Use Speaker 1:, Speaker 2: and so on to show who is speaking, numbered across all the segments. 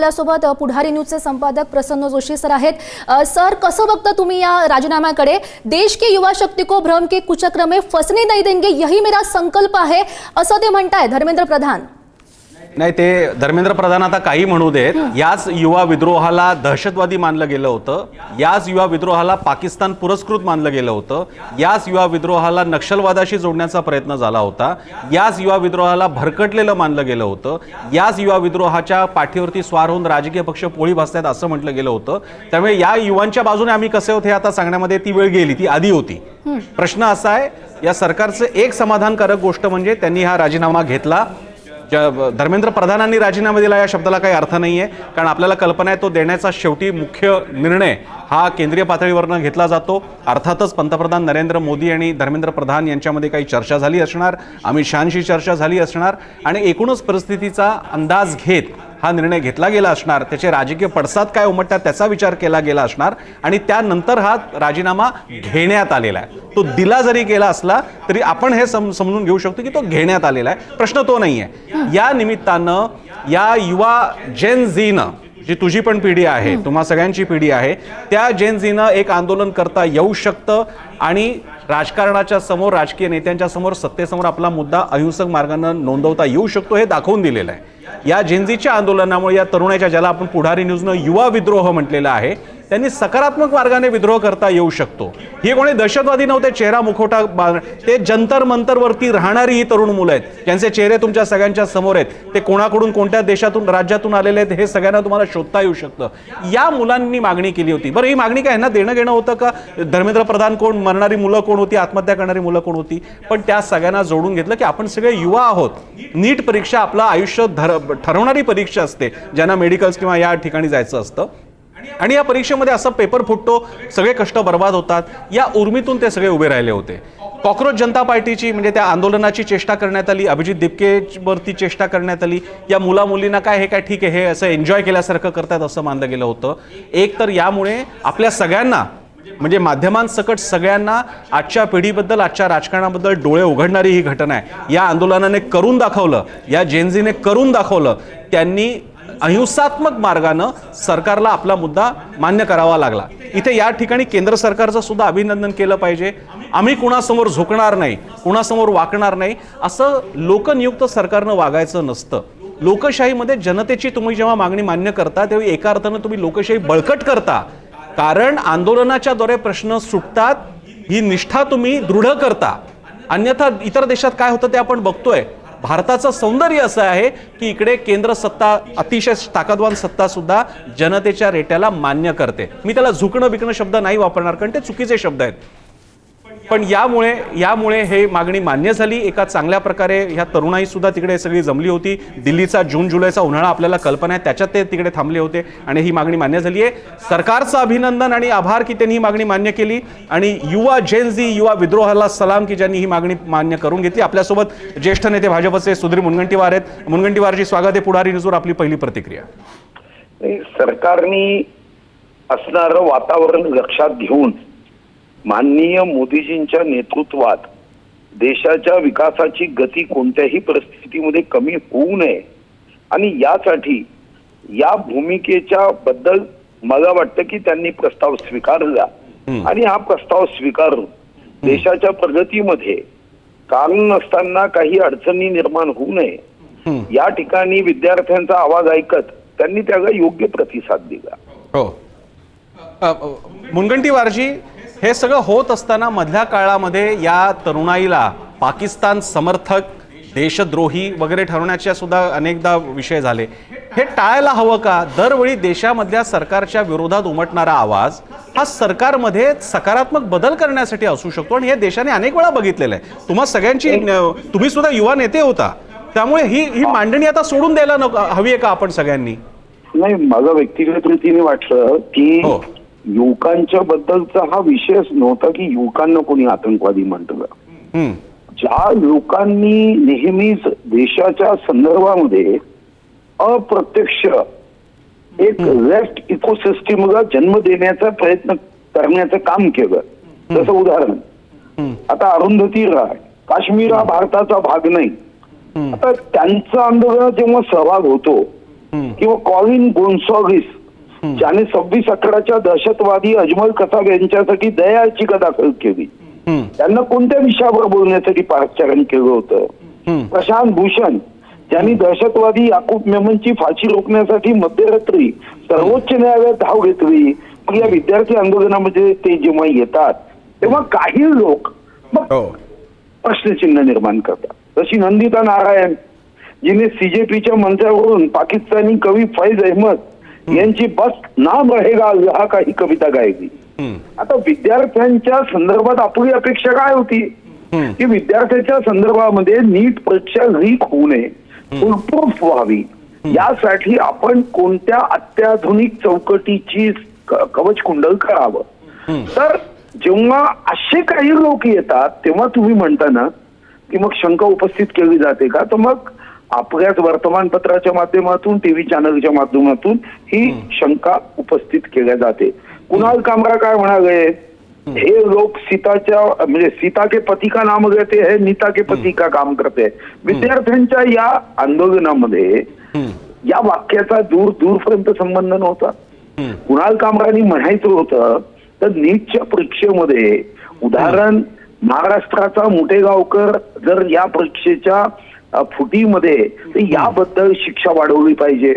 Speaker 1: आपल्यासोबत पुढारी न्यूजचे संपादक प्रसन्न जोशी सर आहेत। सर, कसं बघता तुम्ही या राजीनाम्याकडे? देश के युवा शक्ति को भ्रम के कुचक्र में फंसने नहीं देंगे, यही मेरा संकल्प आहे असं ते म्हणताय धर्मेंद्र प्रधान।
Speaker 2: नाही, ते धर्मेंद्र प्रधान आता काही म्हणू देत, याच युवा विद्रोहाला दहशतवादी मानलं गेलं होतं, याच युवा विद्रोहाला पाकिस्तान पुरस्कृत मानलं गेलं होतं, याच युवा विद्रोहाला नक्षलवादाशी जोडण्याचा प्रयत्न झाला होता, याच युवा विद्रोहाला भरकटलेलं मानलं गेलं होतं, याच युवा विद्रोहाच्या पाठीवरती स्वार होऊन राजकीय पक्ष पोळी भासतात असं म्हटलं गेलं होतं। त्यामुळे या युवांच्या बाजूने आम्ही कसे होते आता सांगण्यामध्ये ती वेळ गेली, ती आधी होती। प्रश्न असा आहे, या सरकारचं एक समाधानकारक गोष्ट म्हणजे त्यांनी हा राजीनामा घेतला। धर्मेंद्र प्रधानांनी राजीनामा दिला या शब्दाला काही अर्थ नाहीये, कारण आपल्याला कल्पना आहे तो देण्याचा शेवटी मुख्य निर्णय हा केंद्रीय पातळीवरनं घेतला जातो। अर्थातच पंतप्रधान नरेंद्र मोदी आणि धर्मेंद्र प्रधान यांच्यामध्ये काही चर्चा झाली असणार, अमित शहांशी चर्चा झाली असणार आणि एकूणच परिस्थितीचा अंदाज घेत हा निर्णय घेतला गेला असणार, त्याचे राजकीय पडसाद काय उमटतात त्याचा विचार केला गेला असणार आणि त्यानंतर हा राजीनामा घेण्यात आलेला आहे। तो दिला जरी गेला असला तरी आपण हे समजून घेऊ शकतो की तो घेण्यात आलेला आहे, प्रश्न तो नाहीये। या निमित्तानं या युवा जेन झीनं, जी तुझी पण पिढी आहे, तुम्हा सगळ्यांची पिढी आहे, त्या जेन झीनं एक आंदोलन करता येऊ शकतं आणि राजकारणाच्या समोर, राजकीय नेत्यांच्या समोर, सत्तेसमोर आपला मुद्दा अहिंसक मार्गाने नोंदवता येऊ शकतो, हे दाखवून दिलेलं आहे। या जेनझीच्या आंदोलनामुळे या तरुणाच्या, ज्याला आपण पुढारी न्यूजनं युवा विद्रोह म्हटलेला आहे, त्यांनी सकारात्मक मार्गाने विद्रोह करता येऊ शकतो। हे कोणी दहशतवादी नव्हते, चेहरा मुखवटा ते जंतर मंतरवरती राहणारी ही तरुण मुलं आहेत, ज्यांचे चेहरे तुमच्या सगळ्यांच्या समोर आहेत। ते कोणाकडून, कोणत्या देशातून, राज्यातून आलेले आहेत हे सगळ्यांना तुम्हाला शोधता येऊ शकतं। या मुलांनी मागणी केली होती। बरं, ही मागणी काय, यांना देणं घेणं होतं का? धर्मेंद्र प्रधान कोण, मरणारी मुलं कोण होती, आत्महत्या करणारी मुलं कोण होती? पण त्या सगळ्यांना जोडून घेतलं की आपण सगळे युवा आहोत। नीट परीक्षा आपलं आयुष्य ठरवणारी परीक्षा असते, ज्यांना मेडिकल्स किंवा या ठिकाणी जायचं असतं आणि या परीक्षेमध्ये असं पेपर फुटतो, सगळे कष्ट बर्बाद होतात। या उर्मीतून ते सगळे उभे राहिले होते। कॉकरोच जनता पार्टीची म्हणजे त्या आंदोलनाची चेष्टा करण्यात आली, अभिजित दिपकेवरती चेष्टा करण्यात आली। या मुला मुलींना काय, हे काय ठीक आहे, हे असं एन्जॉय केल्यासारखं करतात असं मानलं गेलं होतं। एक तर यामुळे आपल्या सगळ्यांना म्हणजे माध्यमांसकट सगळ्यांना आजच्या पिढीबद्दल, आजच्या राजकारणाबद्दल डोळे उघडणारी ही घटना आहे। या आंदोलनाने करून दाखवलं, या जेनझीने करून दाखवलं, त्यांनी अहिंसात्मक मार्गानं सरकारला आपला मुद्दा मान्य करावा लागला। इथे या ठिकाणी केंद्र सरकारचं सुद्धा अभिनंदन केलं पाहिजे। आम्ही कुणासमोर झुकणार नाही, कुणासमोर वाकणार नाही, असं लोकनियुक्त सरकारनं वागायचं नसतं। लोकशाहीमध्ये जनतेची तुम्ही जेव्हा मागणी मान्य करता तेव्हा एका अर्थानं तुम्ही लोकशाही बळकट करता, कारण आंदोलनाच्या द्वारे प्रश्न सुटतात, ही निष्ठा तुम्ही दृढ करता। अन्यथा इतर देशात काय होतं ते आपण बघतोय। भारताचं सौंदर्य असं आहे की इकडे केंद्र सत्ता, अतिशय ताकदवान सत्ता सुद्धा जनतेच्या रेट्याला मान्य करते। मी त्याला झुकणं बिकणं शब्द नाही वापरणार, कारण ते चुकीचे शब्द आहेत। पण यामुळे हे मागणी मान्य झाली एका चांगल्या प्रकारे। ह्या तरुणाई सुद्धा तिकडे सगळी जमली होती। दिल्लीचा जून जुलैचा उन्हाळा आपल्याला कल्पना आहे, त्याच्यात ते तिकडे थांबले होते आणि ही मागणी मान्य झाली आहे। सरकारचं अभिनंदन आणि आभार की त्यांनी ही मागणी मान्य केली आणि युवा जेन झी, युवा विद्रोहाला सलाम की ज्यांनी ही मागणी मान्य करून घेतली। आपल्यासोबत ज्येष्ठ नेते भाजपचे सुधीर मुनगंटीवार आहेत। मुनगंटीवारजी, स्वागत आहे पुढारी न्यूजवर। आपली पहिली प्रतिक्रिया।
Speaker 3: सरकारने असणारं वातावरण लक्षात घेऊन माननीय मोदीजींच्या नेतृत्वात देशाच्या विकासाची गती कोणत्याही परिस्थितीमध्ये कमी होऊ नये आणि यासाठी या भूमिकेच्या बद्दल मला वाटतं की त्यांनी प्रस्ताव स्वीकारला आणि हा प्रस्ताव स्वीकारून देशाच्या प्रगतीमध्ये कारण नसताना काही अडचणी निर्माण होऊ नये या ठिकाणी विद्यार्थ्यांचा आवाज ऐकत त्यांनी त्याला योग्य प्रतिसाद दिला।
Speaker 2: हो, मुनगंटीवारजी, हे सगळं होत असताना मधल्या काळामध्ये या तरुणाईला पाकिस्तान समर्थक, देशद्रोही वगैरे ठरवण्याच्या सुद्धा अनेकदा विषय झाले। हे टाळायला हवं का? दरवेळी देशामधल्या सरकारच्या विरोधात उमटणारा आवाज हा सरकारमध्ये सकारात्मक बदल करण्यासाठी असू शकतो आणि हे देशाने अनेक वेळा बघितलेलं आहे। तुम्हा सगळ्यांची, तुम्ही सुद्धा युवा नेते होता, त्यामुळे ही मांडणी आता सोडून द्यायला हवी आहे का आपण सगळ्यांनी?
Speaker 3: नाही, मला व्यक्तिगत रीतीने वाटलं की युवकांच्या बद्दलचा हा विषयच नव्हता की युवकांना कोणी आतंकवादी म्हटलं। ज्या लोकांनी नेहमीच देशाच्या संदर्भामध्ये अप्रत्यक्ष एक लेफ्ट इकोसिस्टमला जन्म देण्याचा प्रयत्न करण्याचं काम केलं, जसं उदाहरण आता अरुंधती राय, काश्मीर हा भारताचा भाग नाही, आता त्यांचा आंदोलनात जेव्हा सहभाग होतो किंवा कॉलिन गोन्सॉल्विस ज्याने 26/11च्या दहशतवादी अजमल कसाब यांच्यासाठी दया याचिका दाखल केली, त्यांना कोणत्या विषयावर बोलण्यासाठी पाचारण केलं होतं? प्रशांत भूषण ज्यांनी दहशतवादी याकूब मेमनची फाशी रोखण्यासाठी मध्यरात्री सर्वोच्च न्यायालयात धाव घेतली, मग या विद्यार्थी आंदोलनामध्ये ते जेव्हा येतात तेव्हा काही लोक मग प्रश्नचिन्ह निर्माण करतात. जशी नंदिता नारायण जिने सीजेपीच्या मंचावरून पाकिस्तानी कवी फैज अहमद यांची बस नाम रहेगा हा काही कविता गायली. आता विद्यार्थ्यांच्या संदर्भात आपली अपेक्षा काय होती की विद्यार्थ्यांच्या संदर्भामध्ये नीट परीक्षा लीक होऊ नये, फुलप्रूफ व्हावी, यासाठी आपण कोणत्या अत्याधुनिक चौकटीची कवच कुंडल करावं. तर जेव्हा असे काही लोक येतात तेव्हा तुम्ही म्हणता ना की मग शंका उपस्थित केली जाते का? तर मग आपल्याच वर्तमानपत्राच्या माध्यमातून, टीव्ही चॅनलच्या माध्यमातून ही शंका उपस्थित केल्या जाते. कुणाल कामरा काय म्हणाले, हे लोक सीताच्या म्हणजे सीता के पती का नाम घेते है, नीता के पती का काम करते. विद्यार्थ्यांच्या या आंदोलनामध्ये या वाक्याचा दूर दूरपर्यंत संबंध नव्हता. कुणाल कामरांनी म्हणायचं होतं तर नीटच्या परीक्षेमध्ये उदाहरण महाराष्ट्राचा मुटेगावकर जर या परीक्षेच्या फुटीमध्ये तर याबद्दल शिक्षा वाढवली पाहिजे,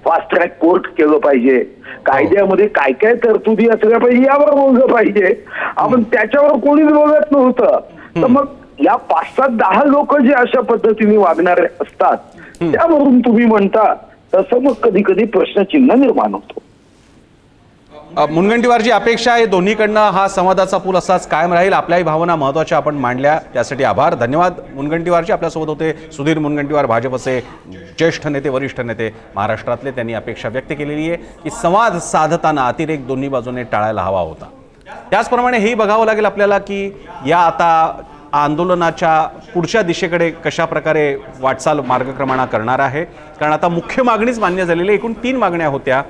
Speaker 3: फास्ट ट्रॅक कोर्ट केलं पाहिजे, कायद्यामध्ये काय काय तरतुदी असल्या पाहिजे यावर बोललं पाहिजे. आपण त्याच्यावर कोणीच बोलत नव्हतं. तर मग या 5-7-10 लोक जे अशा पद्धतीने वागणारे असतात त्यावरून तुम्ही म्हणता तसं मग कधी कधी प्रश्नचिन्ह निर्माण होतो.
Speaker 2: मुनगंटीवारची अपेक्षा आहे दोन्हीकडनं हा संवादाचा पूल असाच कायम राहील. आपल्याही भावना महत्त्वाच्या आपण मांडल्या त्यासाठी आभार. धन्यवाद मुनगंटीवारचे. आपल्यासोबत होते सुधीर मुनगंटीवार, भाजपचे ज्येष्ठ नेते, वरिष्ठ नेते महाराष्ट्रातले. त्यांनी अपेक्षा व्यक्त केलेली आहे की संवाद साधताना अतिरेक दोन्ही बाजूने टाळायला हवा होता. त्याचप्रमाणे हेही बघावं लागेल आपल्याला की या आता आंदोलनाच्या पुढच्या दिशेकडे कशा प्रकारे वाटचाल मार्गक्रमणा करणार आहे. कारण आता मुख्य मागणीच मान्य झालेली. एकूण 3 मागण्या होत्या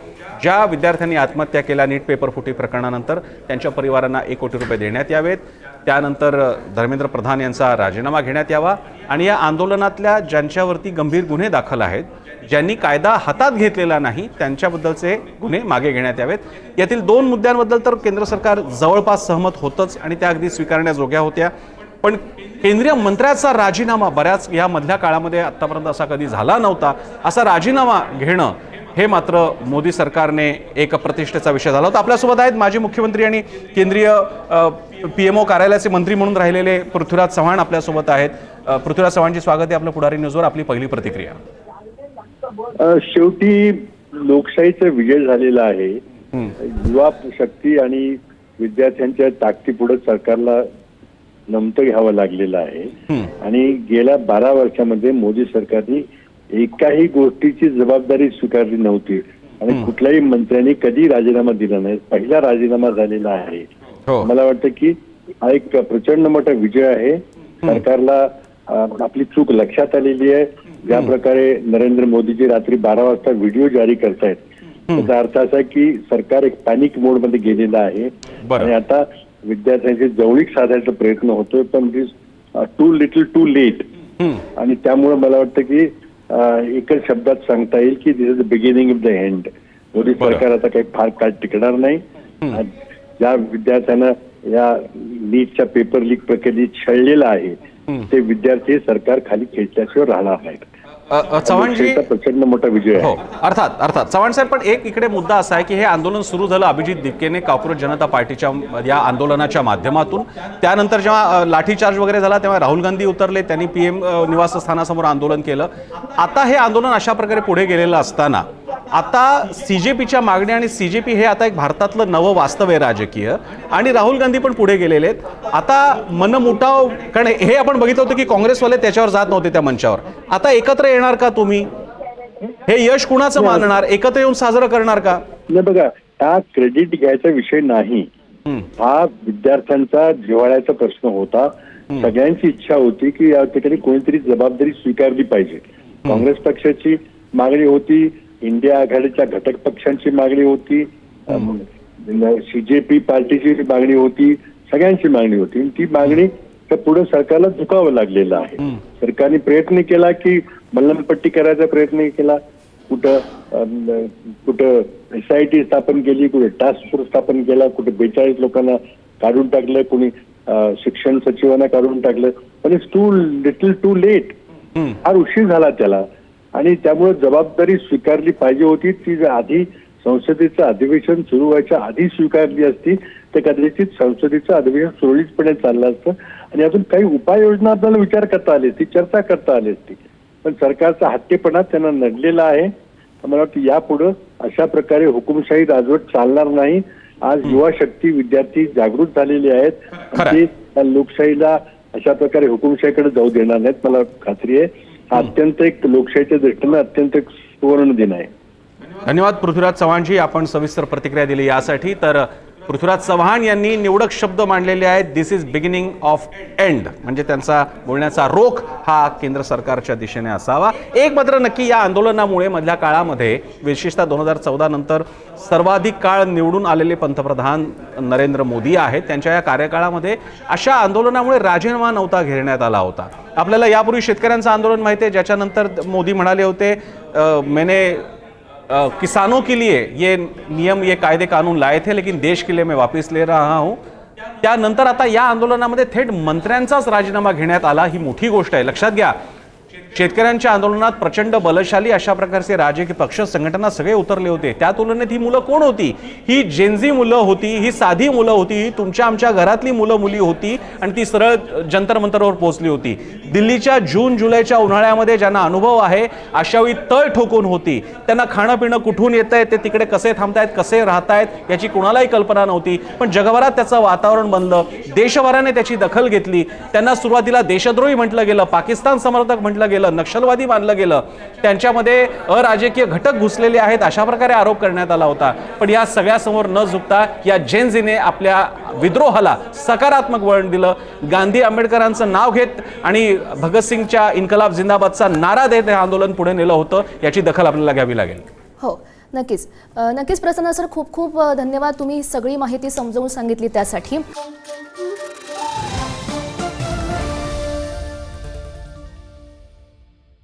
Speaker 2: ज्या विद्यार्थ्यांनी आत्महत्या केल्या नीट पेपर फुटी प्रकरणानंतर त्यांच्या परिवारांना 1 कोटी रुपये देण्यात यावेत. त्यानंतर धर्मेंद्र प्रधान यांचा राजीनामा घेण्यात यावा आणि या आंदोलनातल्या ज्यांच्यावरती गंभीर गुन्हे दाखल आहेत, ज्यांनी कायदा हातात घेतलेला नाही त्यांच्याबद्दलचे गुन्हे मागे घेण्यात यावेत. यातील 2 मुद्द्यांबद्दल तर केंद्र सरकार जवळपास सहमत होतंच आणि त्या अगदी स्वीकारण्याजोग्या होत्या. पण केंद्रीय मंत्र्याचा राजीनामा, बऱ्याच या मधल्या काळामध्ये आतापर्यंत असा कधी झाला नव्हता, असा राजीनामा घेणं हे मात्र मोदी सरकारने एक प्रतिष्ठेचा विषय झाला होता. आपल्यासोबत आहेत माजी मुख्यमंत्री आणि केंद्रीय PMO कार्यालयाचे मंत्री म्हणून राहिलेले पृथ्वीराज चव्हाण आपल्यासोबत आहेत. पृथ्वीराज चव्हाणची स्वागत आहे आपल्या पुढारी न्यूजवर. आपली पहिली प्रतिक्रिया.
Speaker 4: शेवटी लोकशाहीचा विजय झालेला आहे. युवा शक्ती आणि विद्यार्थ्यांच्या ताकदीपुढे सरकारला नमतं घ्यावं लागलेलं आहे. आणि गेल्या 12 वर्षामध्ये मोदी सरकारने एकाही गोष्टीची जबाबदारी स्वीकारली नव्हती आणि कुठल्याही मंत्र्यांनी कधी राजीनामा दिला नाही. पहिला राजीनामा झालेला आहे. मला वाटतं की हा एक प्रचंड मोठा विजय आहे. सरकारला आपली चूक लक्षात आलेली आहे. ज्या प्रकारे नरेंद्र मोदीजी रात्री 12 वाजता व्हिडिओ जारी करतायत त्याचा अर्थ असा की सरकार एक पॅनिक मोड मध्ये गेलेलं आहे आणि आता विद्यार्थ्यांची जवळीक साधायचा प्रयत्न होतोय, पण टू लिटल टू लेट. आणि त्यामुळे मला वाटतं की एकच शब्दात सांगता येईल की this is the beginning of the end. Modi सरकार आता काही फार काळ टिकणार नाही. ज्या विद्यार्थ्यांना या नीटच्या पेपर लीक प्रकरणी छळलेला आहे ते विद्यार्थी सरकार खाली खेचल्याशिवाय राहणार नाहीत.
Speaker 2: चव्हाणजी,
Speaker 4: प्रचंड मोठा विजय आहे.
Speaker 2: अर्थात चव्हाण साहेब, पण एक इकडे मुद्दा असा आहे की हे आंदोलन सुरू झालं अभिजित दिपकेने कॉक्रोच जनता पार्टीच्या या आंदोलनाच्या माध्यमातून. त्यानंतर जेव्हा लाठीचार्ज वगैरे झाला तेव्हा राहुल गांधी उतरले, त्यांनी PM निवासस्थानासमोर आंदोलन केलं. आता हे आंदोलन अशा प्रकारे पुढे गेलेलं असताना आता CJPच्या मागण्या आणि CJP हे आता एक भारतातलं नवं वास्तव आहे राजकीय आणि राहुल गांधी पण पुढे गेलेले आहेत. आता मनमुटाव, कारण हे आपण बघितलं होतं की काँग्रेसवाले त्याच्यावर जात नव्हते त्या मंचावर. आता एकत्र येणार का तुम्ही? हे यश कुणाचं मानणार? एकत्र येऊन साजरं करणार का?
Speaker 4: नाही बघा, हा क्रेडिट घ्यायचा विषय नाही. हा विद्यार्थ्यांचा जिव्हाळ्याचा प्रश्न होता. सगळ्यांची इच्छा होती की या ठिकाणी कोणीतरी जबाबदारी स्वीकारली पाहिजे. काँग्रेस पक्षाची मागणी होती, इंडिया आघाडीच्या घटक पक्षांची मागणी होती, CJP पार्टीची मागणी होती, सगळ्यांची मागणी होती. ती मागणी पुढे सरकारला झुकावं लागलेलं आहे. सरकारने प्रयत्न केला की मल्लमपट्टी करायचा प्रयत्न केला, कुठं SIT स्थापन केली, कुठे टास्क फोर्स स्थापन केला, कुठे 42 लोकांना काढून टाकलं, कुणी शिक्षण सचिवांना काढून टाकलं. पण इट्स लिटल टू लेट. फार उशीर झाला त्याला. आणि त्यामुळे जबाबदारी स्वीकारली पाहिजे होती. ती आधी संसदेचं अधिवेशन सुरू व्हायच्या आधी स्वीकारली असती तर कदाचित संसदेचं अधिवेशन सुरळीतपणे चाललं असतं आणि अजून काही उपाययोजना आपल्याला विचार करता आली असती, चर्चा करता आली असती. पण सरकारचा हट्टीपणा त्यांना नडलेला आहे. मला वाटतं यापुढे अशा प्रकारे हुकुमशाही राजवट चालणार नाही. आज युवा शक्ती विद्यार्थी जागृत झालेले आहेत. ते लोकशाहीला अशा प्रकारे हुकुमशाहीकडे जाऊ देणार नाहीत. मला खात्री आहे. हा अत्यंत एक लोकशाहीच्या दृष्टीने अत्यंत एक सुवर्ण दिन आहे.
Speaker 2: धन्यवाद पृथ्वीराज चव्हाणजी, आपण सविस्तर प्रतिक्रिया दिली यासाठी. तर पृथ्वीराज चव्हाण यांनी निवडक शब्द मांडलेले आहेत. दिस इज बिगिनिंग ऑफ एंड, म्हणजे त्यांचा बोलण्याचा रोख हा केंद्र सरकारच्या दिशेने असावा. एक मात्र नक्की, या आंदोलनामुळे मधल्या काळामध्ये विशेषतः 2014 नंतर सर्वाधिक काळ निवडून आलेले पंतप्रधान नरेंद्र मोदी आहेत. त्यांच्या या कार्यकाळामध्ये अशा आंदोलनामुळे राजीनामा नव्हता घेण्यात आला होता. आपल्याला यापूर्वी शेतकऱ्यांचं आंदोलन माहिती आहे, ज्याच्यानंतर मोदी म्हणाले होते मैंने किसानों के लिए ये नियम, ये कायदे कानून लाए थे, लेकिन देश के लिए मैं वापस ले रहा हूं. त्यानंतर आता या आंदोलनामध्ये थेट मंत्र्यांचाच राजीनामा घेण्यात आला. ही मोठी गोष्ट आहे. लक्षात घ्या, शेतकऱ्यांच्या आंदोलनात प्रचंड बलशाली अशा प्रकारचे राजकीय पक्ष, संघटना सगळे उतरले होते. त्या तुलनेत ही मुलं कोण होती? ही जेनझी मुलं होती, ही साधी मुलं होती, ही तुमच्या आमच्या घरातली मुलं मुली होती आणि ती सरळ जंतर मंतरवर पोहोचली होती. दिल्लीच्या जून जुलैच्या उन्हाळ्यामध्ये ज्यांना अनुभव आहे अशावेळी तळ ठोकून होती. त्यांना खाणं पिणं कुठून येतंय, ते तिकडे कसे थांबतायत, कसे राहतायत याची कुणालाही कल्पना नव्हती. पण जगभरात त्याचं वातावरण बनलं. देशभराने त्याची दखल घेतली. त्यांना सुरुवातीला देशद्रोही म्हटलं गेलं, पाकिस्तान समर्थक म्हटलं गेलं, नक्षलवादी मानलं गेलं. त्यांच्यामध्ये अराजकीय घटक घुसलेले आहेत अशा प्रकारे आरोप करण्यात आला होता. पण या सगळ्यासमोर न झुकता या जेनझीने आपल्या विद्रोहाला सकारात्मक वळण दिलं. गांधी आंबेडकरांचं नाव घेत आणि भगतसिंगच्या इन्कलाब जिंदाबादचा नारा देत हे आंदोलन पुढे नेलं होतं. याची दखल आपल्याला घ्यावी लागेल.
Speaker 1: हो, नक्कीच. नक्कीच प्रसन्न सर, खूप खूप धन्यवाद. तुम्ही सगळी माहिती समजावून सांगितली त्यासाठी.